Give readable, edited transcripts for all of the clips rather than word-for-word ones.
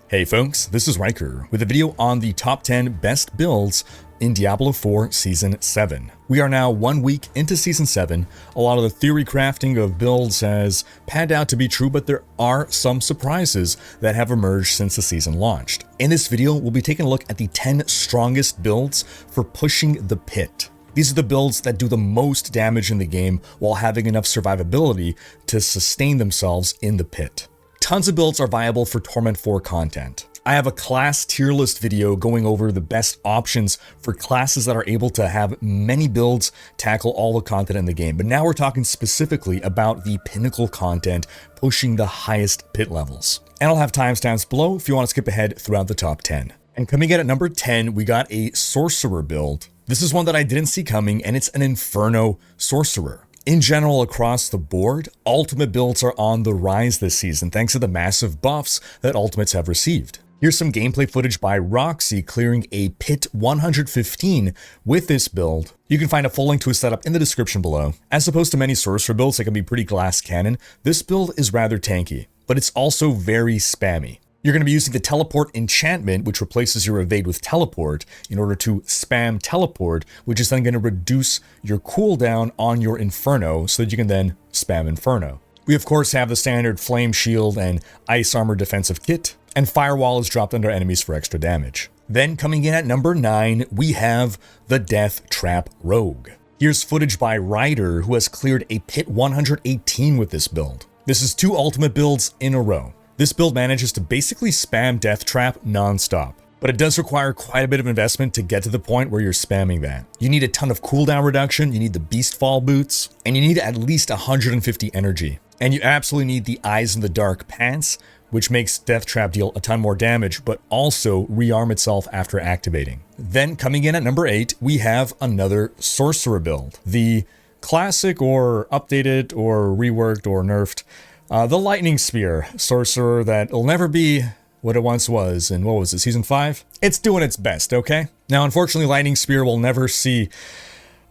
Hey folks, this is Rhykker with a video on the top 10 best builds in Diablo 4 Season 7. We are now 1 week into Season 7. A lot of the theory crafting of builds has panned out to be true, but there are some surprises that have emerged since the season launched. In this video, we'll be taking a look at the 10 strongest builds for pushing the pit. These are the builds that do the most damage in the game while having enough survivability to sustain themselves in the pit. Tons of builds are viable for Torment 4 content. I have a class tier list video going over the best options for classes that are able to have many builds tackle all the content in the game. But now we're talking specifically about the pinnacle content pushing the highest pit levels. And I'll have timestamps below if you want to skip ahead throughout the top 10. And coming in at number 10, we got a sorcerer build. This is one that I didn't see coming, and it's an Inferno sorcerer. In general, across the board, ultimate builds are on the rise this season thanks to the massive buffs that ultimates have received. Here's some gameplay footage by Roxy clearing a Pit 115 with this build. You can find a full link to his setup in the description below. As opposed to many sorcerer builds that can be pretty glass cannon, this build is rather tanky, but it's also very spammy. You're going to be using the teleport enchantment, which replaces your evade with teleport, in order to spam teleport, which is then going to reduce your cooldown on your Inferno so that you can then spam Inferno. We of course have the standard flame shield and ice armor defensive kit, and firewall is dropped under enemies for extra damage. Then coming in at number 9, we have the Death Trap Rogue. Here's footage by Ryder, who has cleared a Pit 118 with this build. This is 2 ultimate builds in a row. This build manages to basically spam Death Trap non-stop, but it does require quite a bit of investment to get to the point where you're spamming that. You need a ton of cooldown reduction, you need the Beast Fall boots, and you need at least 150 energy. And you absolutely need the Eyes in the Dark pants, which makes Death Trap deal a ton more damage, but also rearm itself after activating. Then coming in at number 8, we have another sorcerer build. The classic or updated or reworked or nerfed the Lightning Spear sorcerer that will never be what it once was in, what was it, Season 5? It's doing its best, okay? Now, unfortunately, Lightning Spear will never see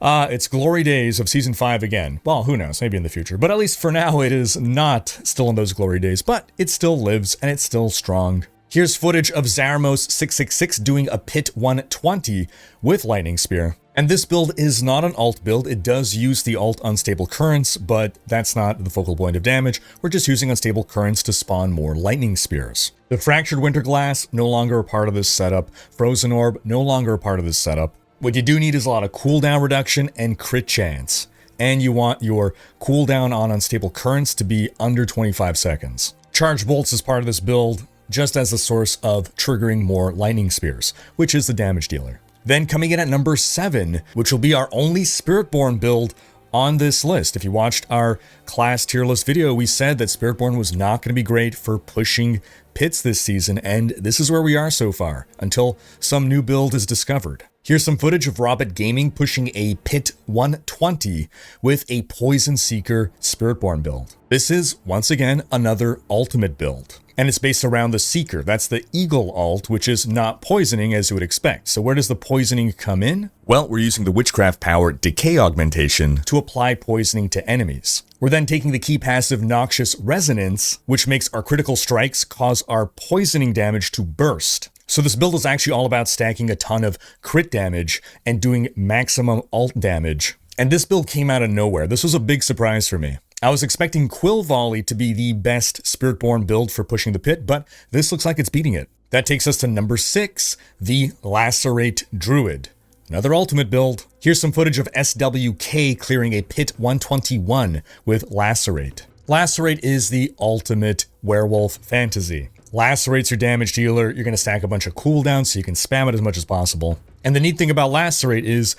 its glory days of Season 5 again. Well, who knows, maybe in the future. But at least for now, it is not still in those glory days, but it still lives and it's still strong. Here's footage of Zaramos666 doing a Pit 120 with Lightning Spear. And this build is not an alt build. It does use the alt unstable currents, but that's not the focal point of damage. We're just using unstable currents to spawn more lightning spears. The Fractured Winterglass, no longer a part of this setup. Frozen Orb, no longer a part of this setup. What you do need is a lot of cooldown reduction and crit chance. And you want your cooldown on unstable currents to be under 25 seconds. Charge Bolts is part of this build, just as a source of triggering more lightning spears, which is the damage dealer. Then coming in at number 7, which will be our only spiritborn build on this list. If you watched our class tier list video, we said that spiritborn was not going to be great for pushing pits this season, and this is where we are so far, until some new build is discovered. Here's some footage of Robert Gaming pushing a Pit 120 with a Poison Seeker spiritborn build. This is, once again, another ultimate build. And it's based around the Seeker. That's the Eagle ult, which is not poisoning as you would expect. So where does the poisoning come in? Well, we're using the Witchcraft Power Decay augmentation to apply poisoning to enemies. We're then taking the key passive Noxious Resonance, which makes our critical strikes cause our poisoning damage to burst. So this build is actually all about stacking a ton of crit damage and doing maximum ult damage. And this build came out of nowhere. This was a big surprise for me. I was expecting Quill Volley to be the best spiritborn build for pushing the pit, but this looks like it's beating it. That takes us to number 6, the Lacerate Druid. Another ultimate build. Here's some footage of SWK clearing a Pit 121 with Lacerate. Lacerate is the ultimate werewolf fantasy. Lacerate's your damage dealer. You're going to stack a bunch of cooldowns so you can spam it as much as possible. And the neat thing about Lacerate is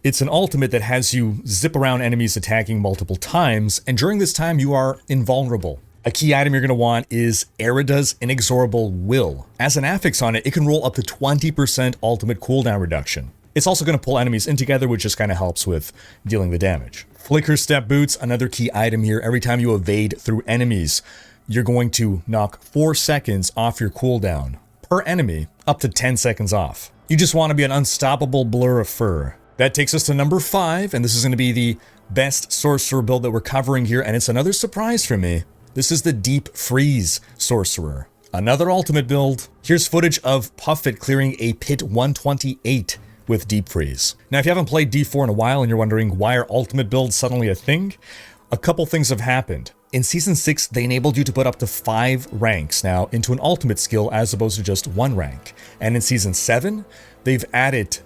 it's an ultimate that has you zip around enemies attacking multiple times, and during this time you are invulnerable. A key item you're going to want is Erida's Inexorable Will. As an affix on it, it can roll up to 20% ultimate cooldown reduction. It's also going to pull enemies in together, which just kind of helps with dealing the damage. Flicker Step Boots, another key item here. Every time you evade through enemies, you're going to knock 4 seconds off your cooldown per enemy, up to 10 seconds off. You just want to be an unstoppable blur of fur. That takes us to number 5, and this is going to be the best sorcerer build that we're covering here, and it's another surprise for me. This is the Deep Freeze sorcerer. Another ultimate build. Here's footage of Puffet clearing a Pit 128 with Deep Freeze. Now, if you haven't played D4 in a while and you're wondering why are ultimate builds suddenly a thing, a couple things have happened. In Season 6, they enabled you to put up to 5 ranks now into an ultimate skill as opposed to just 1 rank. And in Season 7, they've added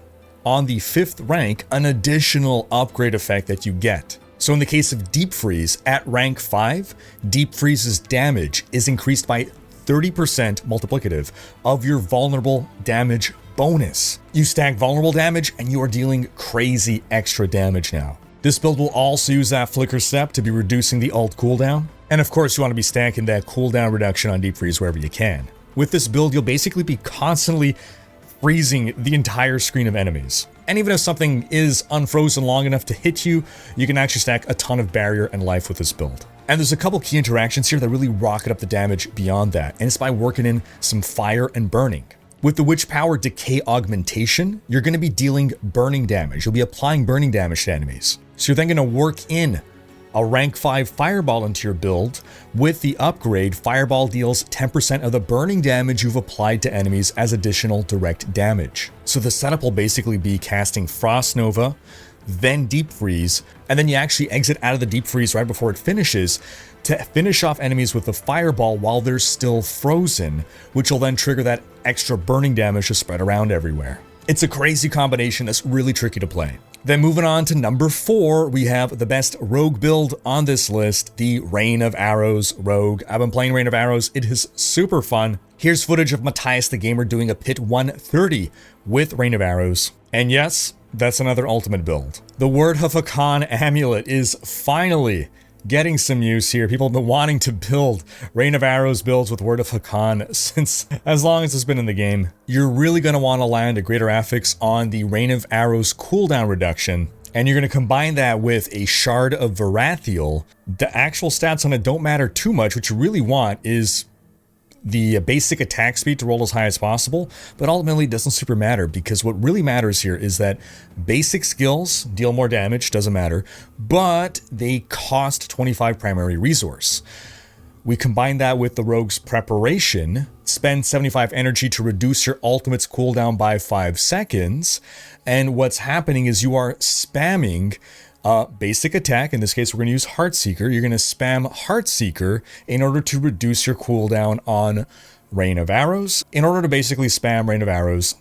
on the 5th rank an additional upgrade effect that you get. So in the case of Deep Freeze, at rank 5, Deep Freeze's damage is increased by 30% multiplicative of your vulnerable damage bonus. You stack vulnerable damage and you are dealing crazy extra damage now. This build will also use that Flicker Step to be reducing the ult cooldown. And of course, you want to be stacking that cooldown reduction on Deep Freeze wherever you can. With this build, you'll basically be constantly freezing the entire screen of enemies. And even if something is unfrozen long enough to hit you, you can actually stack a ton of barrier and life with this build. And there's a couple key interactions here that really rocket up the damage beyond that, and it's by working in some fire and burning. With the Witch Power Decay Augmentation, you're going to be dealing burning damage. You'll be applying burning damage to enemies. So you're then going to work in a rank 5 Fireball into your build. With the upgrade, Fireball deals 10% of the burning damage you've applied to enemies as additional direct damage. So the setup will basically be casting Frost Nova, then Deep Freeze, and then you actually exit out of the Deep Freeze right before it finishes to finish off enemies with the Fireball while they're still frozen, which will then trigger that extra burning damage to spread around everywhere. It's a crazy combination that's really tricky to play. Then moving on to number 4, we have the best rogue build on this list, the Rain of Arrows rogue. I've been playing Rain of Arrows, it is super fun. Here's footage of Matthias the Gamer doing a Pit 130 with Rain of Arrows. And yes, that's another ultimate build. The Word of Hakan amulet is finally getting some use here. People have been wanting to build Rain of Arrows builds with Word of Hakan since as long as it's been in the game. You're really going to want to land a greater affix on the Rain of Arrows cooldown reduction, and you're going to combine that with a Shard of Varathiel. The actual stats on it don't matter too much. What you really want is the basic attack speed to roll as high as possible, but ultimately it doesn't super matter because what really matters here is that basic skills deal more damage, doesn't matter, but they cost 25 primary resource. We combine that with the Rogue's Preparation, spend 75 energy to reduce your ultimate's cooldown by 5 seconds, and what's happening is you are spamming basic attack. In this case, we're going to use Heartseeker. You're going to spam Heartseeker in order to reduce your cooldown on Rain of Arrows, in order to basically spam Rain of Arrows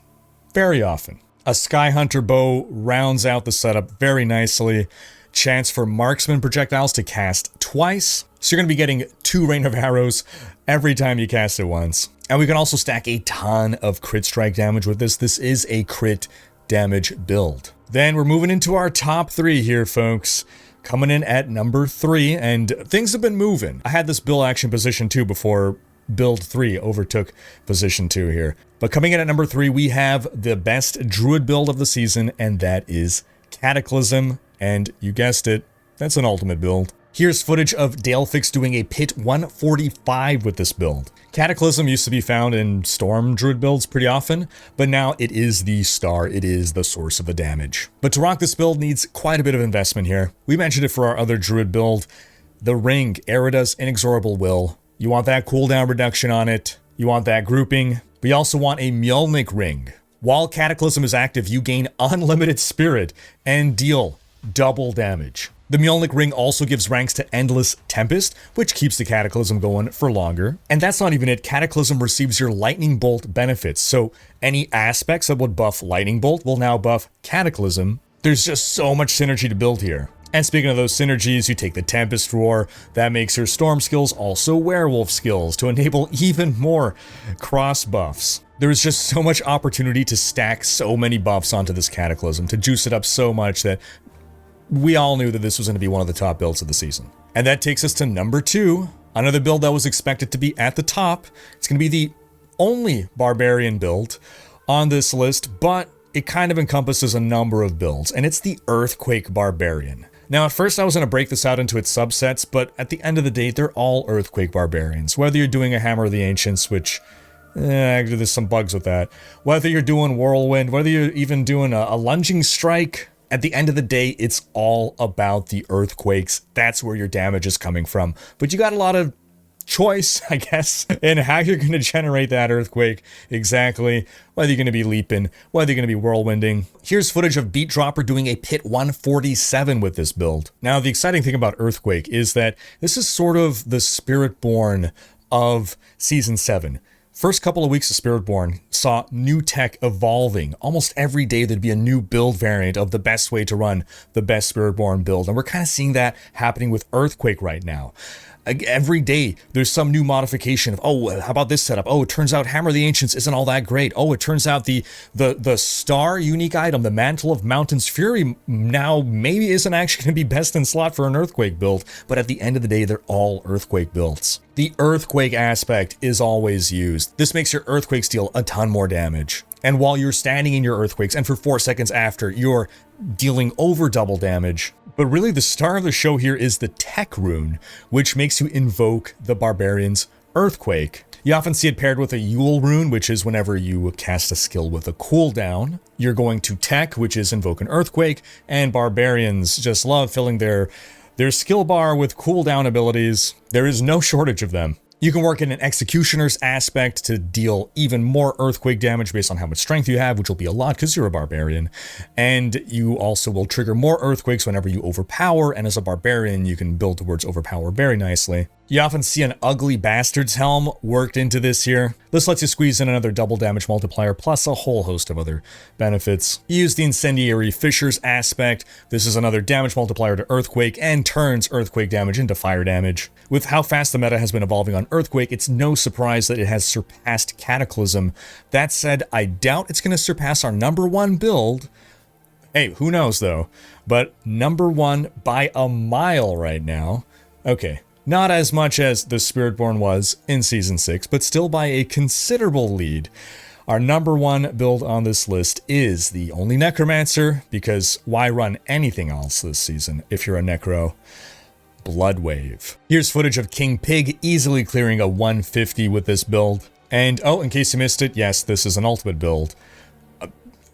very often. A Sky Hunter bow rounds out the setup very nicely. Chance for marksman projectiles to cast twice. So you're going to be getting 2 Rain of Arrows every time you cast it once. And we can also stack a ton of crit strike damage with this. This is a crit damage build. Then we're moving into our top 3 here, folks. Coming in at number 3, and things have been moving. I had this build action position 2 before build 3 overtook position 2 here. But coming in at number 3, we have the best Druid build of the season, and that is Cataclysm. And you guessed it, that's an ultimate build. Here's footage of Dalefix doing a Pit 145 with this build. Cataclysm used to be found in Storm Druid builds pretty often, but now it is the star, it is the source of the damage. But to rock this build needs quite a bit of investment here. We mentioned it for our other Druid build. The Ring, Erida's Inexorable Will. You want that cooldown reduction on it. You want that grouping. But you also want a Mjolnir Ring. While Cataclysm is active, you gain unlimited spirit and deal double damage. The Mjolnir Ring also gives ranks to Endless Tempest, which keeps the Cataclysm going for longer. And that's not even it. Cataclysm receives your Lightning Bolt benefits, so any aspects that would buff Lightning Bolt will now buff Cataclysm. There's just so much synergy to build here. And speaking of those synergies, you take the Tempest Roar, that makes your Storm skills also Werewolf skills to enable even more cross buffs. There is just so much opportunity to stack so many buffs onto this Cataclysm, to juice it up so much that we all knew that this was going to be one of the top builds of the season. And that takes us to number 2, another build that was expected to be at the top. It's going to be the only barbarian build on this list, but it kind of encompasses a number of builds, and it's the Earthquake Barbarian. Now, at first I was going to break this out into its subsets, but at the end of the day, they're all Earthquake Barbarians. Whether you're doing a Hammer of the Ancients, which actually there's some bugs with that, whether you're doing Whirlwind, whether you're even doing a Lunging Strike, at the end of the day, it's all about the earthquakes. That's where your damage is coming from. But you got a lot of choice, I guess, in how you're going to generate that earthquake exactly, whether you're going to be leaping, whether you're going to be whirlwinding. Here's footage of Beat Dropper doing a Pit 147 with this build. Now, the exciting thing about Earthquake is that this is sort of the spiritborn of Season 7. First couple of weeks of Spiritborn saw new tech evolving. Almost every day there'd be a new build variant of the best way to run the best Spiritborn build. And we're kind of seeing that happening with Earthquake right now. Every day there's some new modification of, oh, how about this setup? Oh, it turns out Hammer of the Ancients isn't all that great. Oh, it turns out the star unique item, the Mantle of Mountain's Fury, now maybe isn't actually going to be best in slot for an Earthquake build. But at the end of the day, they're all Earthquake builds. The Earthquake aspect is always used. This makes your Earthquakes deal a ton more damage. And while you're standing in your Earthquakes, and for 4 seconds after, you're dealing over double damage. But really the star of the show here is the Tech Rune, which makes you invoke the Barbarian's Earthquake. You often see it paired with a Yule Rune, which is whenever you cast a skill with a cooldown. You're going to Tech, which is invoke an Earthquake, and Barbarians just love filling their skill bar with cooldown abilities. There is no shortage of them. You can work in an Executioner's aspect to deal even more Earthquake damage based on how much strength you have, which will be a lot because you're a Barbarian. And you also will trigger more Earthquakes whenever you overpower, and as a Barbarian, you can build towards overpower very nicely. You often see an Ugly Bastard's Helm worked into this here. This lets you squeeze in another double damage multiplier, plus a whole host of other benefits. You use the Incendiary Fissures aspect. This is another damage multiplier to Earthquake, and turns Earthquake damage into fire damage. With how fast the meta has been evolving on Earthquake, it's no surprise that it has surpassed Cataclysm. That said, I doubt it's going to surpass our #1 build. Hey, who knows though? But #1 by a mile right now. Okay. Not as much as the Spiritborn was in Season 6, but still by a considerable lead. Our #1 build on this list is the only Necromancer, because why run anything else this season if you're a Necro? Bloodwave. Here's footage of King Pig easily clearing a 150 with this build. And oh, in case you missed it, yes, this is an ultimate build.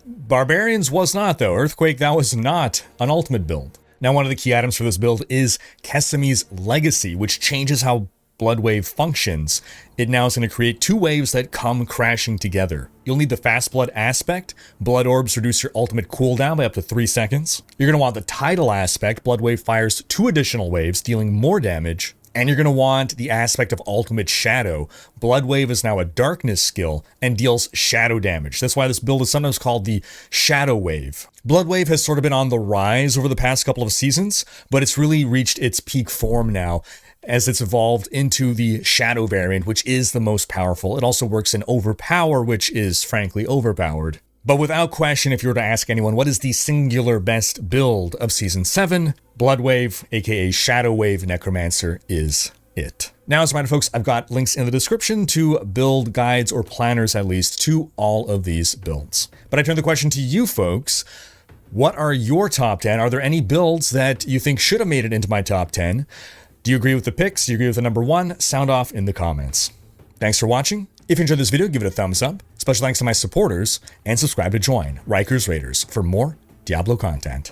Barbarians was not though. Earthquake, that was not an ultimate build. Now, one of the key items for this build is Kesami's Legacy, which changes how Bloodwave functions. It now is going to create 2 waves that come crashing together. You'll need the Fast Blood aspect. Blood Orbs reduce your ultimate cooldown by up to 3 seconds. You're going to want the Tidal aspect. Bloodwave fires 2 additional waves, dealing more damage. And you're going to want the aspect of Ultimate Shadow. Bloodwave is now a darkness skill and deals shadow damage. That's why this build is sometimes called the Shadow Wave. Bloodwave has sort of been on the rise over the past couple of seasons, but it's really reached its peak form now as it's evolved into the Shadow variant, which is the most powerful. It also works in Overpower, which is frankly overpowered. But without question, if you were to ask anyone, what is the singular best build of Season 7? Bloodwave, aka Shadow Wave Necromancer, is it. Now, as a matter of folks, I've got links in the description to build guides, or planners at least, to all of these builds. But I turn the question to you folks. What are your top 10? Are there any builds that you think should have made it into my top 10? Do you agree with the picks? Do you agree with the #1? Sound off in the comments. Thanks for watching. If you enjoyed this video, give it a thumbs up. Special thanks to my supporters, and subscribe to join Rhykker's Raiders for more Diablo content.